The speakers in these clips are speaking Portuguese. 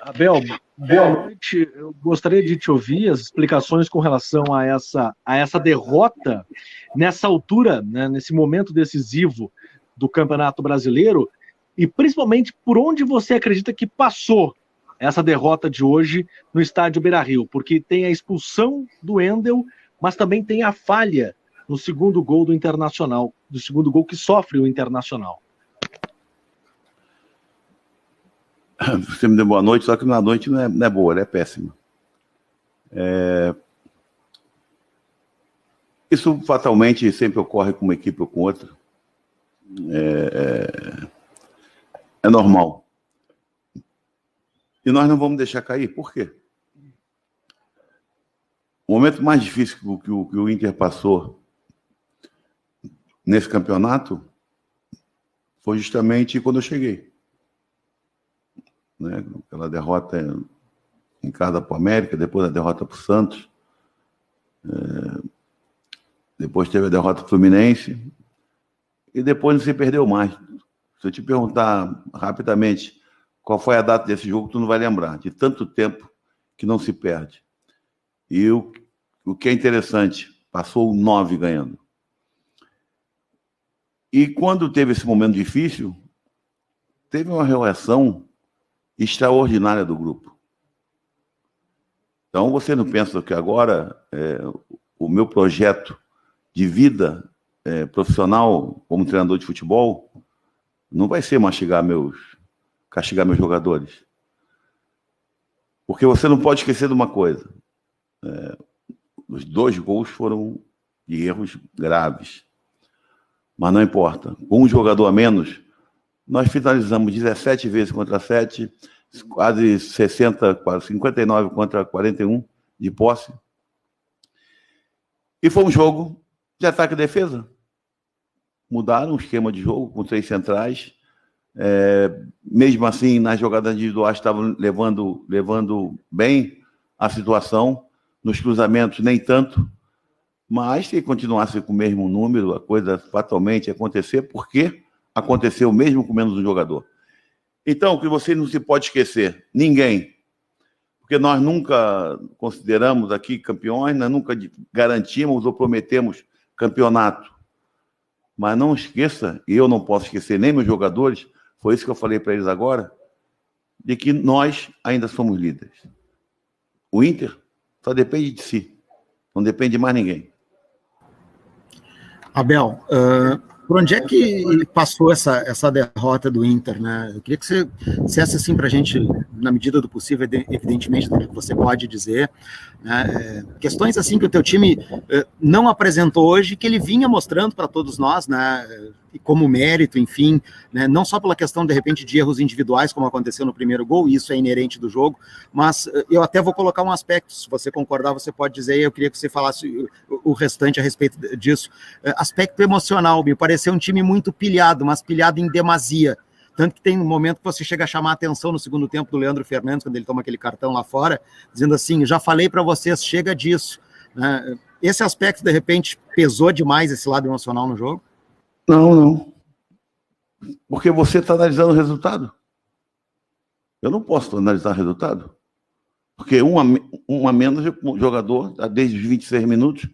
Abel, boa noite. Eu gostaria de te ouvir as explicações com relação a essa derrota nessa altura, né, nesse momento decisivo do Campeonato Brasileiro, e principalmente por onde você acredita que passou essa derrota de hoje no estádio Beira-Rio, porque tem a expulsão do Wendel, mas também tem a falha no segundo gol do Internacional, do segundo gol que sofre o Internacional. Você me deu boa noite, só que na noite não é boa, ela é péssima. Isso fatalmente sempre ocorre com uma equipe ou com outra. É normal. E nós não vamos deixar cair. Por quê? O momento mais difícil que o Inter passou nesse campeonato foi justamente quando eu cheguei. Né? Aquela derrota em casa para o América, depois a derrota para o Santos, depois teve a derrota para o Fluminense, e depois não se perdeu mais. Se eu te perguntar rapidamente qual foi a data desse jogo, tu não vai lembrar, de tanto tempo que não se perde. E o que é interessante, passou 9 ganhando. E quando teve esse momento difícil, teve uma reação extraordinária do grupo. Então, você não pensa que agora o meu projeto de vida profissional como treinador de futebol não vai ser castigar meus jogadores. Porque você não pode esquecer de uma coisa. Os 2 gols foram de erros graves. Mas não importa. Com um jogador a menos, nós finalizamos 17 vezes contra 7, quase 60, quase 59 contra 41 de posse. E foi um jogo de ataque e defesa. Mudaram o esquema de jogo com 3 centrais. Mesmo assim, nas jogadas individuais estavam levando bem a situação. Nos cruzamentos, nem tanto. Mas se continuasse com o mesmo número, a coisa fatalmente ia acontecer, porque aconteceu mesmo com menos um jogador. Então, o que você não se pode esquecer, ninguém, porque nós nunca consideramos aqui campeões, nós nunca garantimos ou prometemos campeonato. Mas não esqueça, e eu não posso esquecer nem meus jogadores, foi isso que eu falei para eles agora, de que nós ainda somos líderes. O Inter só depende de si, não depende de mais ninguém. Abel, por onde é que passou essa derrota do Inter, né? Eu queria que você dissesse assim para a gente, na medida do possível, evidentemente, do que você pode dizer, né? Questões assim que o teu time não apresentou hoje, que ele vinha mostrando para todos nós, né? E como mérito, enfim, né? Não só pela questão, de repente, de erros individuais, como aconteceu no primeiro gol, isso é inerente do jogo, mas eu até vou colocar um aspecto, se você concordar, você pode dizer, eu queria que você falasse o restante a respeito disso. Aspecto emocional, me pareceu um time muito pilhado, mas pilhado em demasia. Tanto que tem um momento que você chega a chamar a atenção no segundo tempo do Leandro Fernandes, quando ele toma aquele cartão lá fora, dizendo assim, já falei para vocês, chega disso. Né? Esse aspecto, de repente, pesou demais esse lado emocional no jogo? Não. Porque você está analisando o resultado. Eu não posso analisar o resultado. Porque um a menos jogador, desde os 26 minutos,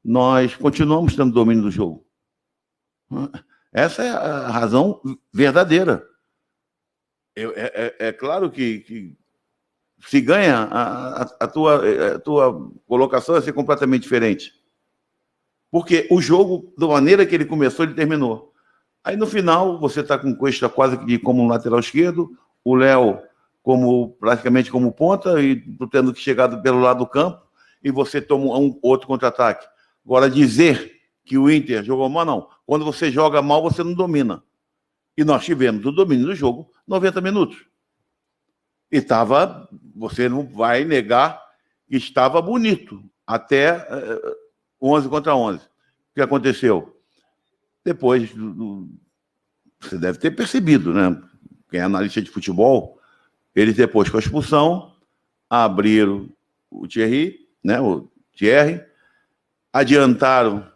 nós continuamos tendo domínio do jogo. Essa é a razão verdadeira. É claro que se ganha, a tua colocação vai ser completamente diferente. Porque o jogo, da maneira que ele começou, ele terminou. Aí, no final, você está com o Cuesta quase que como lateral esquerdo, o Léo praticamente como ponta, e tendo que chegar pelo lado do campo, e você toma outro contra-ataque. Agora, dizer que o Inter jogou mal, não. Quando você joga mal, você não domina. E nós tivemos o domínio do jogo 90 minutos. E você não vai negar que estava bonito, até 11 contra 11. O que aconteceu? Depois, você deve ter percebido, né? Quem é analista de futebol, eles depois com a expulsão, abriram o Thierry, né? O Thierry, adiantaram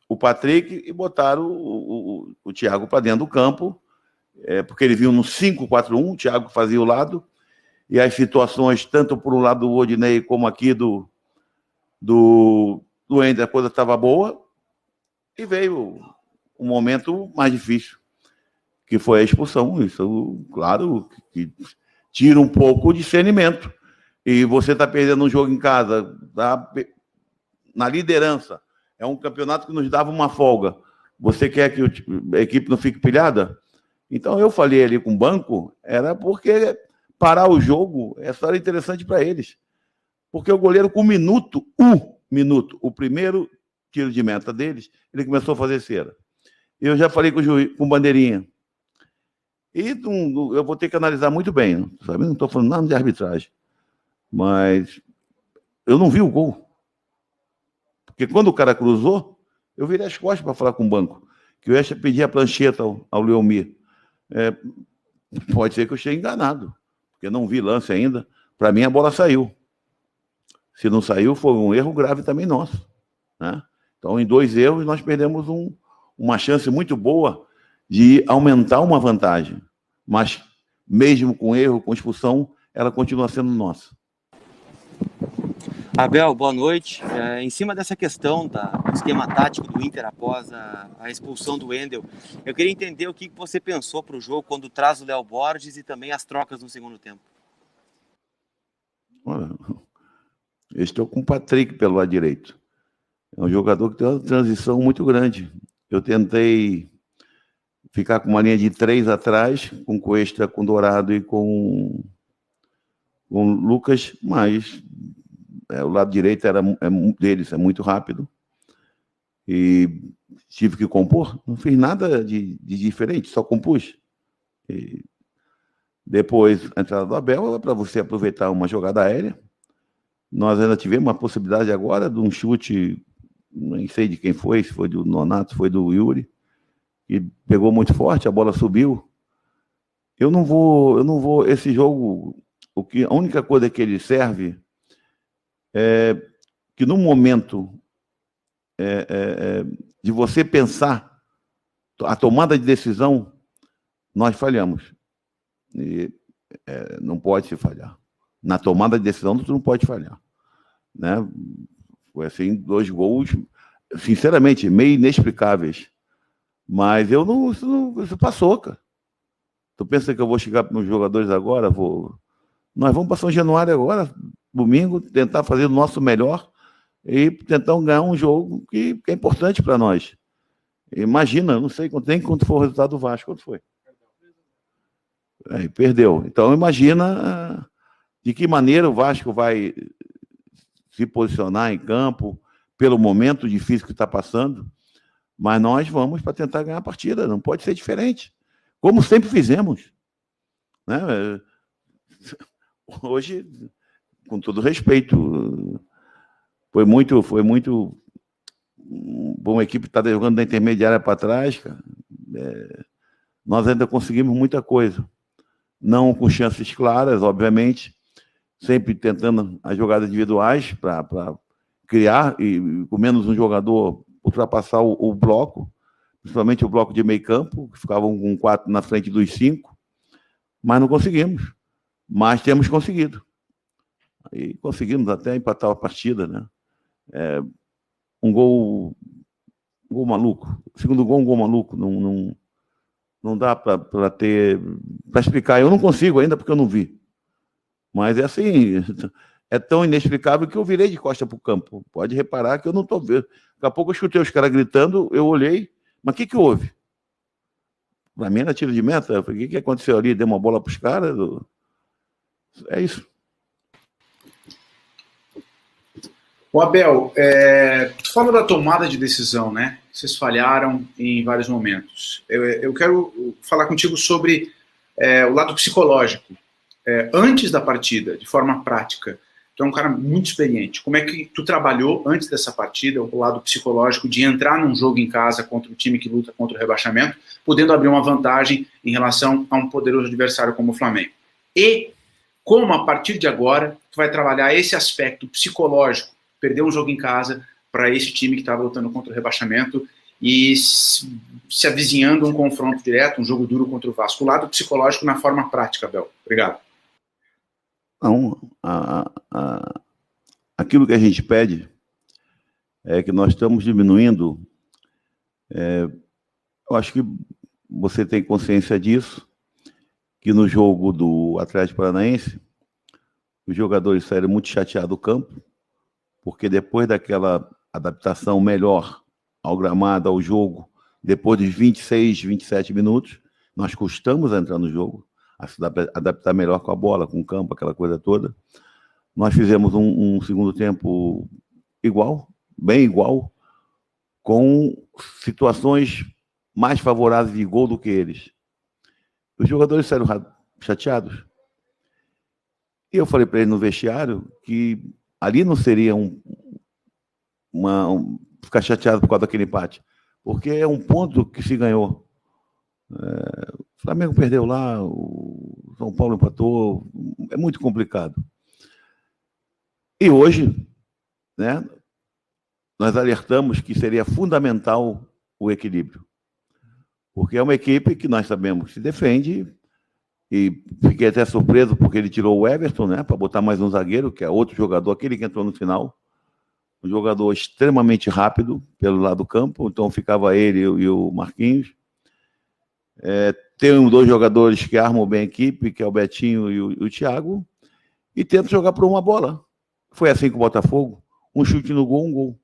o Patrick e botaram o Thiago para dentro do campo, porque ele viu no 5-4-1, o Thiago fazia o lado, e as situações, tanto por um lado do Rodinei como aqui do Ender, a coisa estava boa, e veio um momento mais difícil, que foi a expulsão. Isso, claro, que tira um pouco o discernimento. E você está perdendo um jogo em casa, tá na liderança. É um campeonato que nos dava uma folga. Você quer que a equipe não fique pilhada? Então, eu falei ali com o banco, era porque parar o jogo, essa era interessante para eles. Porque o goleiro, com um minuto, o primeiro tiro de meta deles, ele começou a fazer cera. Eu já falei com o Bandeirinha. E eu vou ter que analisar muito bem, sabe? Não estou falando nada de arbitragem. Mas eu não vi o gol. Porque quando o cara cruzou, eu virei as costas para falar com o banco. Que eu ia pedir a prancheta ao Leomir. Pode ser que eu esteja enganado, porque eu não vi lance ainda. Para mim, a bola saiu. Se não saiu, foi um erro grave também nosso, né? Então, em 2 erros, nós perdemos uma chance muito boa de aumentar uma vantagem. Mas, mesmo com erro, com expulsão, ela continua sendo nossa. Abel, boa noite. Em cima dessa questão do esquema tático do Inter após a expulsão do Wendel, eu queria entender o que você pensou para o jogo quando traz o Léo Borges e também as trocas no segundo tempo. Olha, eu estou com o Patrick pelo lado direito. É um jogador que tem uma transição muito grande. Eu tentei ficar com uma linha de 3 atrás, com Cuesta, com Dourado e com Lucas, mas o lado direito deles é muito rápido. E tive que compor. Não fiz nada de diferente, só compus. E depois, a entrada do Abel é para você aproveitar uma jogada aérea. Nós ainda tivemos uma possibilidade agora de um chute, nem sei de quem foi, se foi do Nonato, se foi do Yuri, que pegou muito forte, a bola subiu. Eu não vou, esse jogo, a única coisa que ele serve é que no momento de você pensar a tomada de decisão, nós falhamos. E não pode se falhar. Na tomada de decisão, tu não pode falhar, né? Foi assim, 2 gols, sinceramente, meio inexplicáveis. Mas isso passou, cara. Tu pensa que eu vou chegar para os jogadores agora? Nós vamos para São Januário agora, domingo, tentar fazer o nosso melhor e tentar ganhar um jogo que é importante para nós. Imagina, não sei nem quanto foi o resultado do Vasco. Quanto foi? Perdeu. Então, imagina de que maneira o Vasco vai se posicionar em campo, pelo momento difícil que está passando, mas nós vamos para tentar ganhar a partida, não pode ser diferente, como sempre fizemos, né? Hoje, com todo respeito, foi muito bom, a equipe está jogando da intermediária para trás, cara. Nós ainda conseguimos muita coisa, não com chances claras, obviamente, sempre tentando as jogadas individuais para criar, e com menos um jogador ultrapassar o bloco, principalmente o bloco de meio campo, que ficavam com 4 na frente dos 5, mas não conseguimos. Mas temos conseguido. E conseguimos até empatar a partida, né? Um gol maluco. O segundo gol, um gol maluco. Não dá para explicar. Eu não consigo ainda porque eu não vi. Mas é assim, é tão inexplicável que eu virei de costa para o campo. Pode reparar que eu não estou vendo. Daqui a pouco eu escutei os caras gritando, eu olhei, mas o que houve? Para mim era tiro de meta. Eu falei, o que aconteceu ali? Deu uma bola para os caras? É isso. O Abel, tu fala da tomada de decisão, né? Vocês falharam em vários momentos. Eu quero falar contigo sobre o lado psicológico. Antes da partida, de forma prática, tu é um cara muito experiente. Como é que tu trabalhou antes dessa partida, o lado psicológico de entrar num jogo em casa contra o time que luta contra o rebaixamento, podendo abrir uma vantagem em relação a um poderoso adversário como o Flamengo? E como, a partir de agora, tu vai trabalhar esse aspecto psicológico, perder um jogo em casa para esse time que estava lutando contra o rebaixamento e se avizinhando um confronto direto, um jogo duro contra o Vasco. O lado psicológico na forma prática, Abel. Obrigado. Não, aquilo que a gente pede é que nós estamos diminuindo. Eu acho que você tem consciência disso, que no jogo do Atlético Paranaense, os jogadores saíram muito chateados do campo, porque depois daquela adaptação melhor ao gramado, ao jogo, depois dos 26, 27 minutos, nós custamos a entrar no jogo, a se adaptar melhor com a bola, com o campo, aquela coisa toda. Nós fizemos um segundo tempo igual, bem igual, com situações mais favoráveis de gol do que eles. Os jogadores saíram chateados. E eu falei para ele no vestiário que ali não seria ficar chateado por causa daquele empate, porque é um ponto que se ganhou. O Flamengo perdeu lá, o São Paulo empatou, é muito complicado. E hoje, né, nós alertamos que seria fundamental o equilíbrio, porque é uma equipe que nós sabemos que se defende, e fiquei até surpreso porque ele tirou o Everton, né, para botar mais um zagueiro, que é outro jogador, aquele que entrou no final, um jogador extremamente rápido pelo lado do campo, então ficava ele e o Marquinhos. Tem 2 jogadores que armam bem a equipe, que é o Betinho e o Thiago, e tenta jogar por uma bola. Foi assim com o Botafogo, um chute no gol, um gol.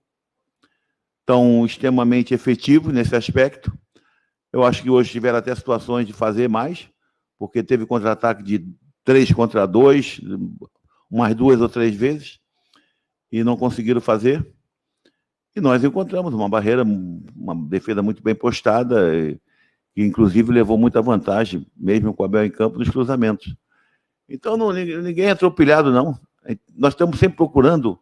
Então, extremamente efetivo nesse aspecto. Eu acho que hoje tiveram até situações de fazer mais, porque teve contra-ataque de 3 contra 2, umas 2 ou 3 vezes, e não conseguiram fazer. E nós encontramos uma barreira, uma defesa muito bem postada, que inclusive levou muita vantagem, mesmo com o Abel em campo, nos cruzamentos. Então, ninguém é atropelhado, não. Nós estamos sempre procurando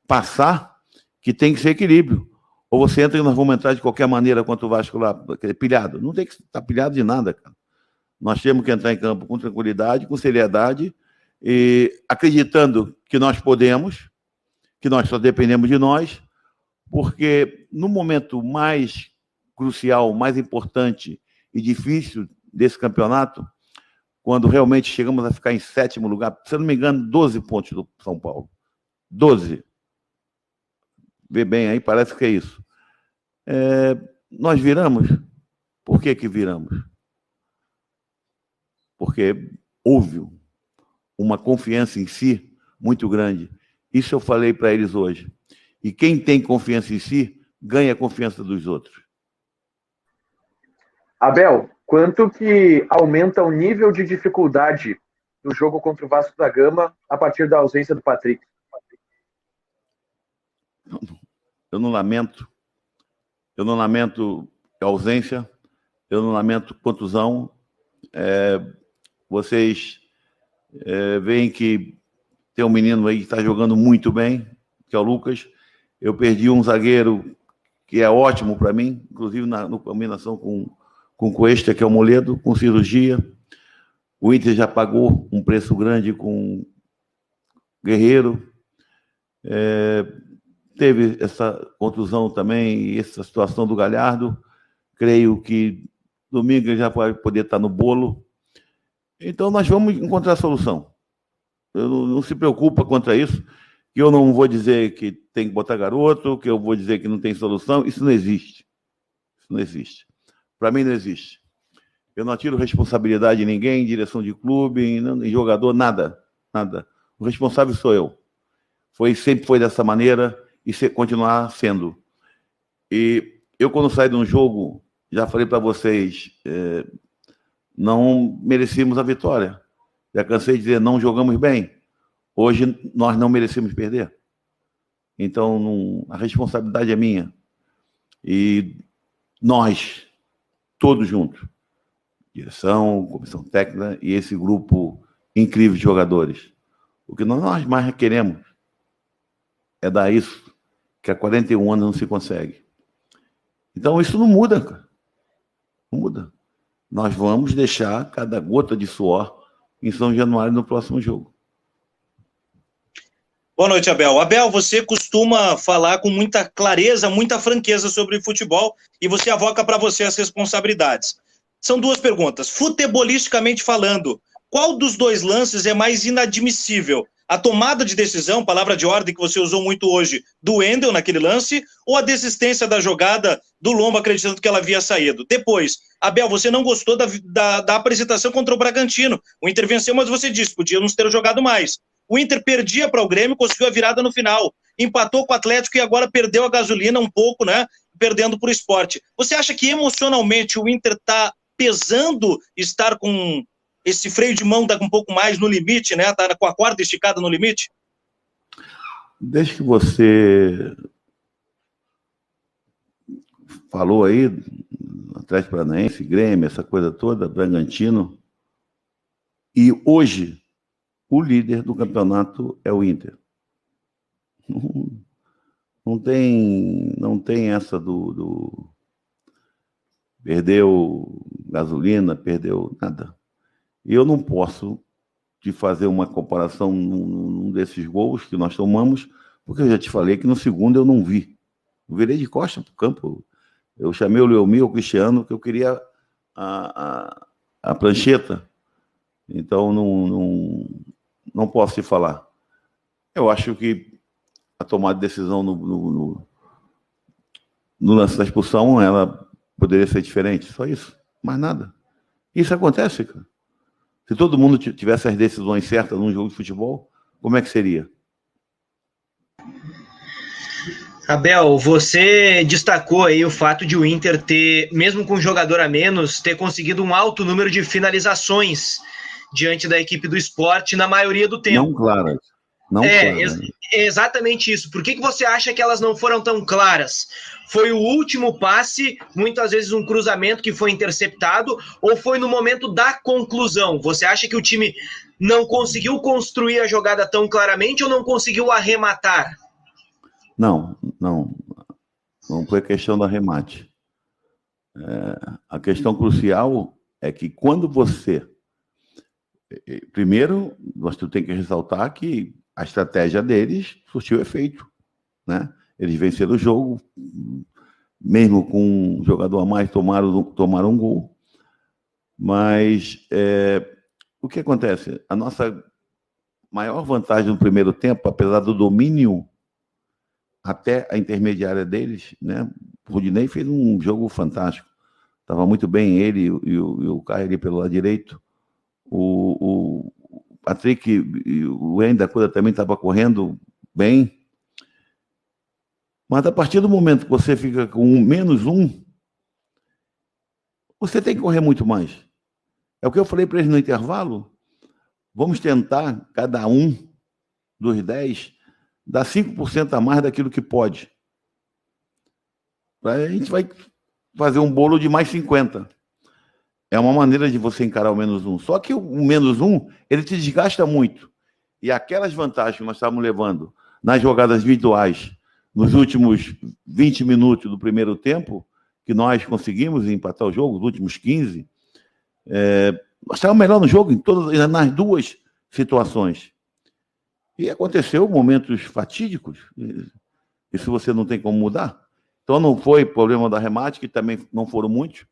passar, que tem que ser equilíbrio. Ou você entra e nós vamos entrar de qualquer maneira contra o Vasco lá, pilhado. Não tem que estar pilhado de nada, cara. Nós temos que entrar em campo com tranquilidade, com seriedade, e acreditando que nós podemos, que nós só dependemos de nós, porque no momento mais crucial, mais importante e difícil desse campeonato, quando realmente chegamos a ficar em 7º lugar, se eu não me engano, 12 pontos do São Paulo. 12. Vê bem aí, parece que é isso. Nós viramos. Por que viramos? Porque houve uma confiança em si muito grande. Isso eu falei para eles hoje. E quem tem confiança em si, ganha a confiança dos outros. Abel, quanto que aumenta o nível de dificuldade do jogo contra o Vasco da Gama a partir da ausência do Patrick? Eu não lamento a ausência, eu não lamento contusão. Vocês veem que tem um menino aí que está jogando muito bem, que é o Lucas. Eu perdi um zagueiro que é ótimo para mim, inclusive na combinação com o Cuesta, que é o Moledo, com cirurgia. O Inter já pagou um preço grande com o Guerreiro. Teve essa contusão também e essa situação do Galhardo. Creio que domingo ele já vai poder estar no bolo. Então, nós vamos encontrar a solução. Eu não se preocupa quanto a isso, que eu não vou dizer que tem que botar garoto, que eu vou dizer que não tem solução. Isso não existe. Isso não existe. Para mim, não existe. Eu não tiro responsabilidade de ninguém, em direção de clube, em jogador, nada. Nada. O responsável sou eu. Sempre foi dessa maneira e continuar sendo. E eu, quando saio de um jogo, já falei para vocês, não merecíamos a vitória. Já cansei de dizer, não jogamos bem. Hoje, nós não merecemos perder. Então, a responsabilidade é minha. E nós, todos juntos, direção, comissão técnica e esse grupo incrível de jogadores. O que nós mais queremos é dar isso que há 41 anos não se consegue. Então, isso não muda, cara. Não muda. Nós vamos deixar cada gota de suor em São Januário no próximo jogo. Boa noite, Abel. Abel, você costuma falar com muita clareza, muita franqueza sobre futebol e você avoca para você as responsabilidades. São 2 perguntas. Futebolisticamente falando, Qual dos dois lances é mais inadmissível? A tomada de decisão, palavra de ordem que você usou muito hoje, do Wendel naquele lance, ou a desistência da jogada do Lomba acreditando que ela havia saído? Depois, Abel, você não gostou da apresentação contra o Bragantino. O Inter venceu, mas você disse, podíamos ter jogado mais. O Inter perdia para o Grêmio, conseguiu a virada no final. Empatou com o Atlético e agora perdeu a gasolina um pouco, né? Perdendo para o Sport. Você acha que emocionalmente o Inter está pesando estar com esse freio de mão, tá um pouco mais no limite, né? Tá com a corda esticada no limite? Desde que você falou aí, Atlético Paranaense, Grêmio, essa coisa toda, Bragantino, e hoje o líder do campeonato é o Inter. Não tem essa do perdeu gasolina, perdeu nada. E eu não posso te fazer uma comparação num desses gols que nós tomamos, porque eu já te falei que no segundo eu não vi. Eu virei de costa para o campo. Eu chamei o Leomir, o Cristiano, que eu queria a prancheta. Então, não posso te falar. Eu acho que a tomada de decisão no lance da expulsão, ela poderia ser diferente. Só isso. Mais nada. Isso acontece, cara. Se todo mundo tivesse as decisões certas num jogo de futebol, como é que seria? Abel, você destacou aí o fato de o Inter ter, mesmo com um jogador a menos, ter conseguido um alto número de finalizações diante da equipe do Sport na maioria do tempo. Não claras. Exatamente isso. Por que você acha que elas não foram tão claras? Foi o último passe, muitas vezes um cruzamento que foi interceptado, ou foi no momento da conclusão? Você acha que o time não conseguiu construir a jogada tão claramente ou não conseguiu arrematar? Não foi questão do arremate. A questão crucial é que quando você... Primeiro, nós tem que ressaltar que a estratégia deles surtiu efeito, né? Eles venceram o jogo, mesmo com um jogador a mais, tomaram um gol. Mas o que acontece? A nossa maior vantagem no primeiro tempo, apesar do domínio até a intermediária deles, né? O Rodinei fez um jogo fantástico. Estava muito bem ele e o Caio ali pelo lado direito. O Patrick e o Wendel também estava correndo bem. Mas a partir do momento que você fica com -1, você tem que correr muito mais. É o que eu falei para eles no intervalo. Vamos tentar, cada um dos 10, dar 5% a mais daquilo que pode. A gente vai fazer um bolo de mais 50. É uma maneira de você encarar o -1. Só que o -1, ele te desgasta muito. E aquelas vantagens que nós estávamos levando nas jogadas individuais, nos últimos 20 minutos do primeiro tempo, que nós conseguimos empatar o jogo, nos últimos 15, nós estávamos melhor no jogo, nas duas situações. E aconteceu momentos fatídicos. Isso você não tem como mudar. Então não foi problema do arremate, que também não foram muitos.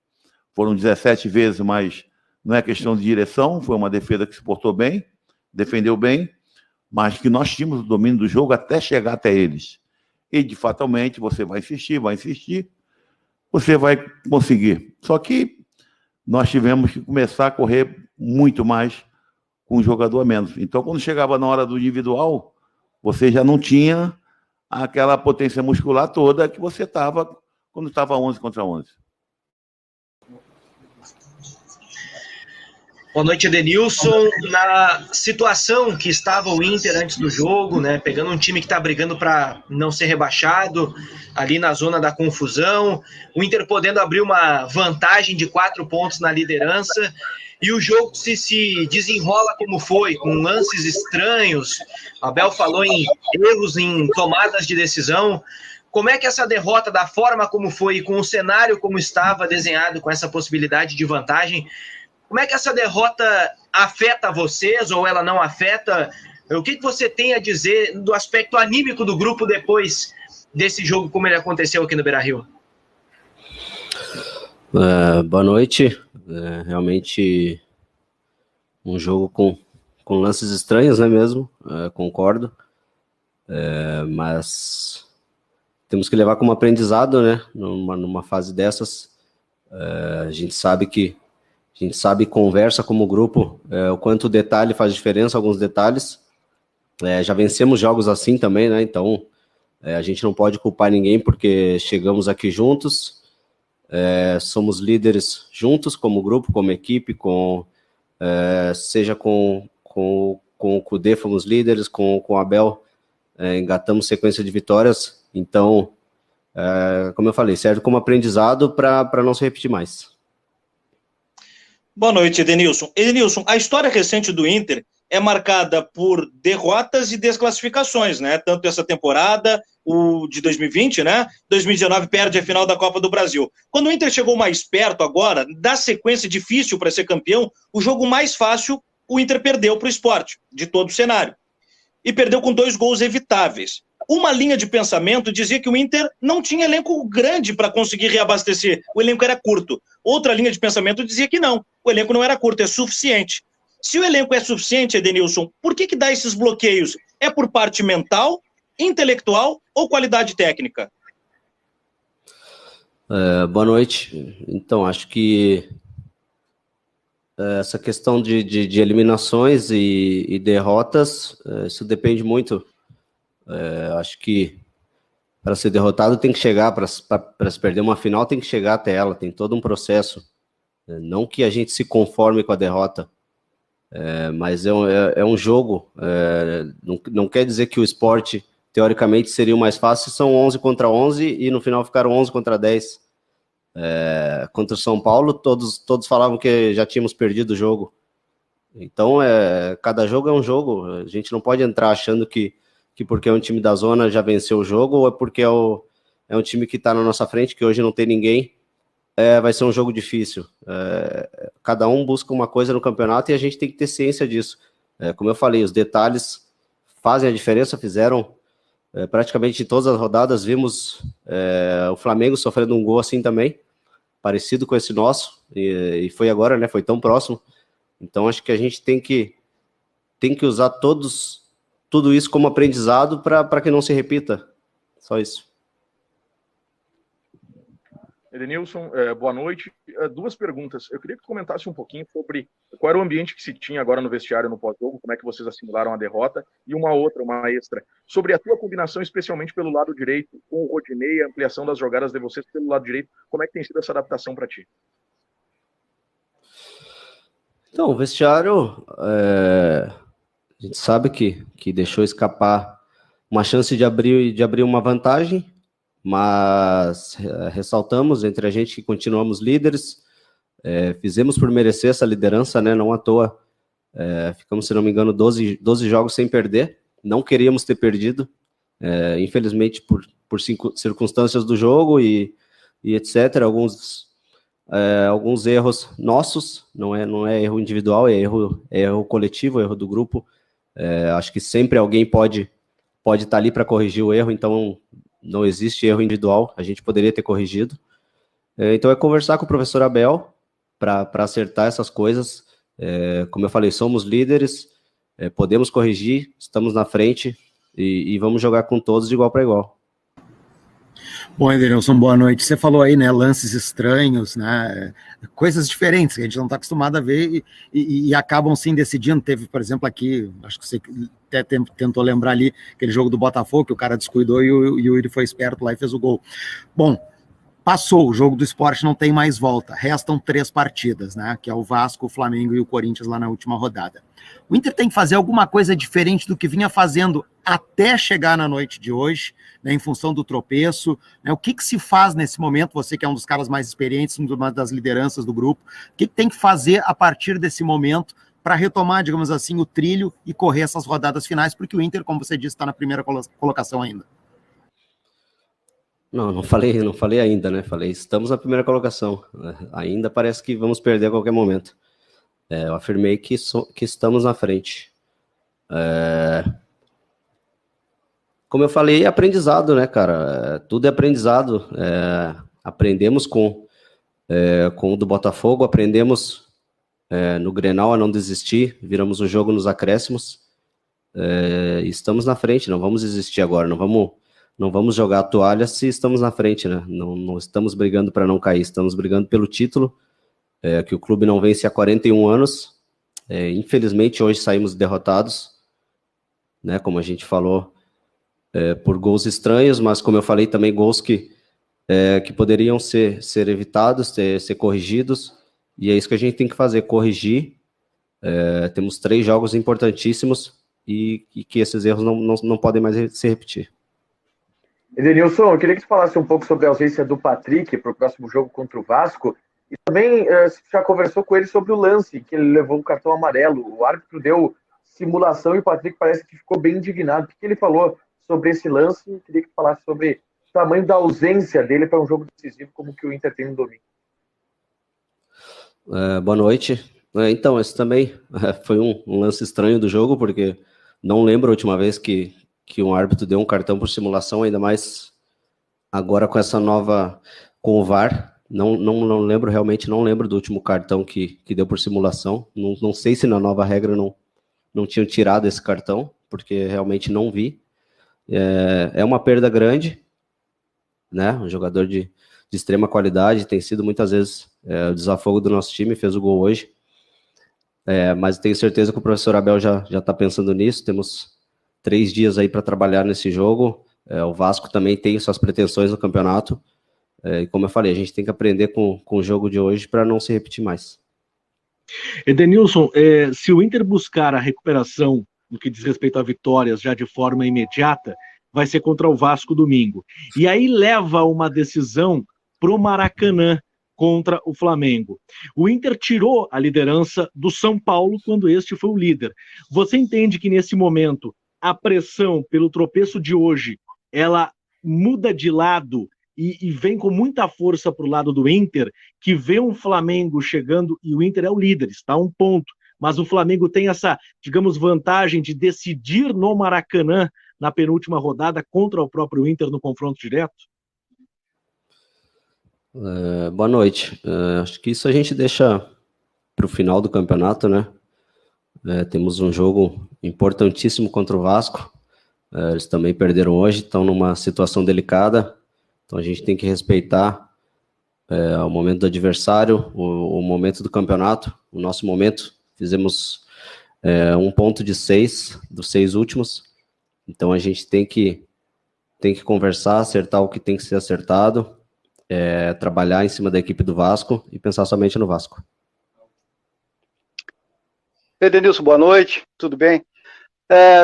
Foram 17 vezes, mas não é questão de direção. Foi uma defesa que se portou bem, defendeu bem, mas que nós tínhamos o domínio do jogo até chegar até eles. E, fatalmente, você vai insistir, você vai conseguir. Só que nós tivemos que começar a correr muito mais com um jogador a menos. Então, quando chegava na hora do individual, você já não tinha aquela potência muscular toda que você estava quando estava 11 contra 11. Boa noite, Edenilson. Na situação que estava o Inter antes do jogo, né, pegando um time que está brigando para não ser rebaixado, ali na zona da confusão, o Inter podendo abrir uma vantagem de 4 pontos na liderança, e o jogo se desenrola como foi, com lances estranhos. Abel falou em erros em tomadas de decisão. Como é que essa derrota, da forma como foi, e com o cenário como estava desenhado, com essa possibilidade de vantagem, como é que essa derrota afeta vocês, ou ela não afeta? O que você tem a dizer do aspecto anímico do grupo depois desse jogo, como ele aconteceu aqui no Beira-Rio? Boa noite. Realmente um jogo com lances estranhos, né, mesmo, concordo, mas temos que levar como aprendizado, né, numa fase dessas. A gente sabe e conversa como grupo o quanto o detalhe faz diferença, alguns detalhes. Já vencemos jogos assim também, né, então a gente não pode culpar ninguém porque chegamos aqui juntos, somos líderes juntos como grupo, como equipe, seja com o Kudê fomos líderes, com o Abel engatamos sequência de vitórias, então, como eu falei, serve como aprendizado para não se repetir mais. Boa noite, Edenilson. Edenilson, a história recente do Inter é marcada por derrotas e desclassificações, né? Tanto essa temporada, o de 2020, né? 2019 perde a final da Copa do Brasil. Quando o Inter chegou mais perto agora, da sequência difícil para ser campeão, o jogo mais fácil o Inter perdeu para o Sport, de todo o cenário. E perdeu com 2 gols evitáveis. Uma linha de pensamento dizia que o Inter não tinha elenco grande para conseguir reabastecer. O elenco era curto. Outra linha de pensamento dizia que não. O elenco não era curto, é suficiente. Se o elenco é suficiente, Edenilson, por que dá esses bloqueios? É por parte mental, intelectual ou qualidade técnica? Boa noite. Então, acho que essa questão de eliminações e derrotas, isso depende muito. Acho que para ser derrotado tem que chegar, para se perder uma final tem que chegar até ela, tem todo um processo. Não que a gente se conforme com a derrota, mas é um jogo. Não quer dizer que o Sport, teoricamente, seria o mais fácil, são 11 contra 11 e no final ficaram 11 contra 10. Contra o São Paulo, todos falavam que já tínhamos perdido o jogo. Então, cada jogo é um jogo. A gente não pode entrar achando que porque é um time da zona já venceu o jogo, ou é porque é um time que está na nossa frente, que hoje não tem ninguém, vai ser um jogo difícil. Cada um busca uma coisa no campeonato e a gente tem que ter ciência disso. Como eu falei, os detalhes fazem a diferença, fizeram praticamente em todas as rodadas, vimos o Flamengo sofrendo um gol assim também, parecido com esse nosso, e foi agora, né, foi tão próximo. Então acho que a gente tem que usar tudo isso como aprendizado para que não se repita. Só isso. Edenilson, boa noite. 2 perguntas. Eu queria que tu comentasse um pouquinho sobre qual era o ambiente que se tinha agora no vestiário no pós-jogo, como é que vocês assimilaram a derrota, e uma extra, sobre a tua combinação, especialmente pelo lado direito, com o Rodinei, a ampliação das jogadas de vocês pelo lado direito, como é que tem sido essa adaptação para ti? Então, o vestiário, a gente sabe que deixou escapar uma chance de abrir uma vantagem, mas ressaltamos entre a gente que continuamos líderes, fizemos por merecer essa liderança, né? Não à toa, ficamos, se não me engano, 12 jogos sem perder, não queríamos ter perdido, infelizmente por circunstâncias do jogo e etc., alguns erros nossos, não é erro individual, é erro coletivo, é erro do grupo. Acho que sempre alguém pode estar ali para corrigir o erro, então não existe erro individual, a gente poderia ter corrigido. Então é conversar com o professor Abel para acertar essas coisas. Como eu falei, somos líderes, podemos corrigir, estamos na frente e vamos jogar com todos de igual para igual. Bom, Edenilson, boa noite. Você falou aí, né, lances estranhos, né, coisas diferentes que a gente não está acostumado a ver e acabam sim decidindo. Teve, por exemplo, aqui, acho que você até tentou lembrar ali, aquele jogo do Botafogo, que o cara descuidou e o Yuri foi esperto lá e fez o gol. Bom, passou, o jogo do Sport não tem mais volta, restam 3 partidas, né, que é o Vasco, o Flamengo e o Corinthians lá na última rodada. O Inter tem que fazer alguma coisa diferente do que vinha fazendo até chegar na noite de hoje, né, em função do tropeço, né, o que se faz nesse momento, você que é um dos caras mais experientes, uma das lideranças do grupo, o que tem que fazer a partir desse momento para retomar, digamos assim, o trilho e correr essas rodadas finais, porque o Inter, como você disse, está na primeira colocação ainda. Não falei ainda, né? Falei, estamos na primeira colocação. Ainda parece que vamos perder a qualquer momento. Eu afirmei que estamos na frente. Como eu falei, é aprendizado, né, cara? Tudo é aprendizado. Aprendemos com o do Botafogo, aprendemos no Grenal a não desistir, viramos o jogo nos acréscimos, estamos na frente, não vamos desistir agora, não vamos jogar a toalha se estamos na frente, né? Não estamos brigando para não cair, estamos brigando pelo título, que o clube não vence há 41 anos, infelizmente hoje saímos derrotados, né? Como a gente falou, por gols estranhos, mas como eu falei também, gols que poderiam ser evitados, ser corrigidos, e é isso que a gente tem que fazer, corrigir. Temos 3 jogos importantíssimos e que esses erros não podem mais se repetir. Edenilson, eu queria que você falasse um pouco sobre a ausência do Patrick para o próximo jogo contra o Vasco, e também você já conversou com ele sobre o lance, que ele levou o cartão amarelo, o árbitro deu simulação e o Patrick parece que ficou bem indignado. O que ele falou sobre esse lance? Eu queria que falasse sobre o tamanho da ausência dele para um jogo decisivo como que o Inter tem no domingo. Boa noite. Então, esse também foi um lance estranho do jogo, porque não lembro a última vez que um árbitro deu um cartão por simulação, ainda mais agora com essa nova, com o VAR. Não lembro, realmente não lembro do último cartão que deu por simulação. Não sei se na nova regra não tinham tirado esse cartão, porque realmente não vi. É uma perda grande, né? Um jogador de extrema qualidade, tem sido muitas vezes o desafogo do nosso time, fez o gol hoje. Mas tenho certeza que o professor Abel já está pensando nisso. Temos 3 dias aí para trabalhar nesse jogo. O Vasco também tem suas pretensões no campeonato. E como eu falei, a gente tem que aprender com o jogo de hoje para não se repetir mais. Edenilson, se o Inter buscar a recuperação no que diz respeito a vitórias já de forma imediata, vai ser contra o Vasco domingo. E aí leva uma decisão pro Maracanã contra o Flamengo. O Inter tirou a liderança do São Paulo quando este foi o líder. Você entende que nesse momento a pressão pelo tropeço de hoje, ela muda de lado e vem com muita força para o lado do Inter, que vê um Flamengo chegando e o Inter é o líder, está a 1 ponto, mas o Flamengo tem essa, digamos, vantagem de decidir no Maracanã na penúltima rodada contra o próprio Inter no confronto direto? Boa noite. Acho que isso a gente deixa para o final do campeonato, né? Temos um jogo importantíssimo contra o Vasco. Eles também perderam hoje, estão numa situação delicada. Então a gente tem que respeitar o momento do adversário, o momento do campeonato, o nosso momento. Fizemos 1 ponto de 6 dos 6 últimos. Então a gente tem que conversar, acertar o que tem que ser acertado, trabalhar em cima da equipe do Vasco e pensar somente no Vasco. Edenilson, boa noite, tudo bem?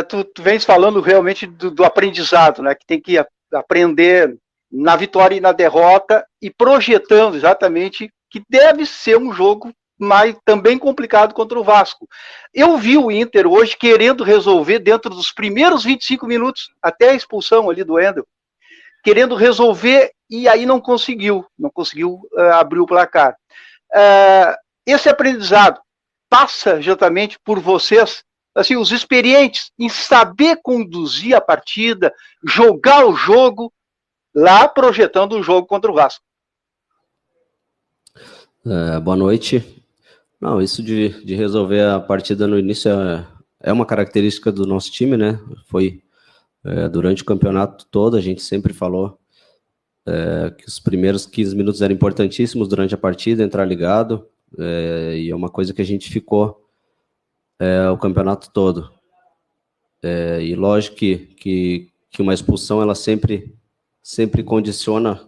Tu vens falando realmente do aprendizado, né? Que tem que aprender na vitória e na derrota e projetando exatamente que deve ser um jogo mas também complicado contra o Vasco. Eu vi o Inter hoje querendo resolver dentro dos primeiros 25 minutos, até a expulsão ali do Wendel, querendo resolver e aí não conseguiu abrir o placar. Esse aprendizado passa exatamente por vocês, assim, os experientes, em saber conduzir a partida, jogar o jogo, lá projetando o jogo contra o Vasco. Boa noite. Não, isso de resolver a partida no início é uma característica do nosso time, né? Foi durante o campeonato todo, a gente sempre falou que os primeiros 15 minutos eram importantíssimos durante a partida, entrar ligado, e é uma coisa que a gente ficou o campeonato todo. E lógico que uma expulsão, ela sempre condiciona,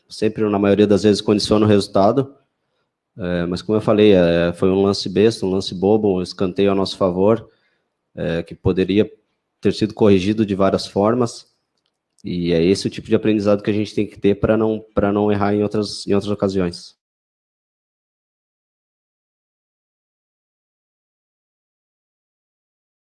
sempre na maioria das vezes condiciona o resultado, mas como eu falei, foi um lance besta, um lance bobo, um escanteio a nosso favor, que poderia ter sido corrigido de várias formas, e é esse o tipo de aprendizado que a gente tem que ter para não errar em outras ocasiões.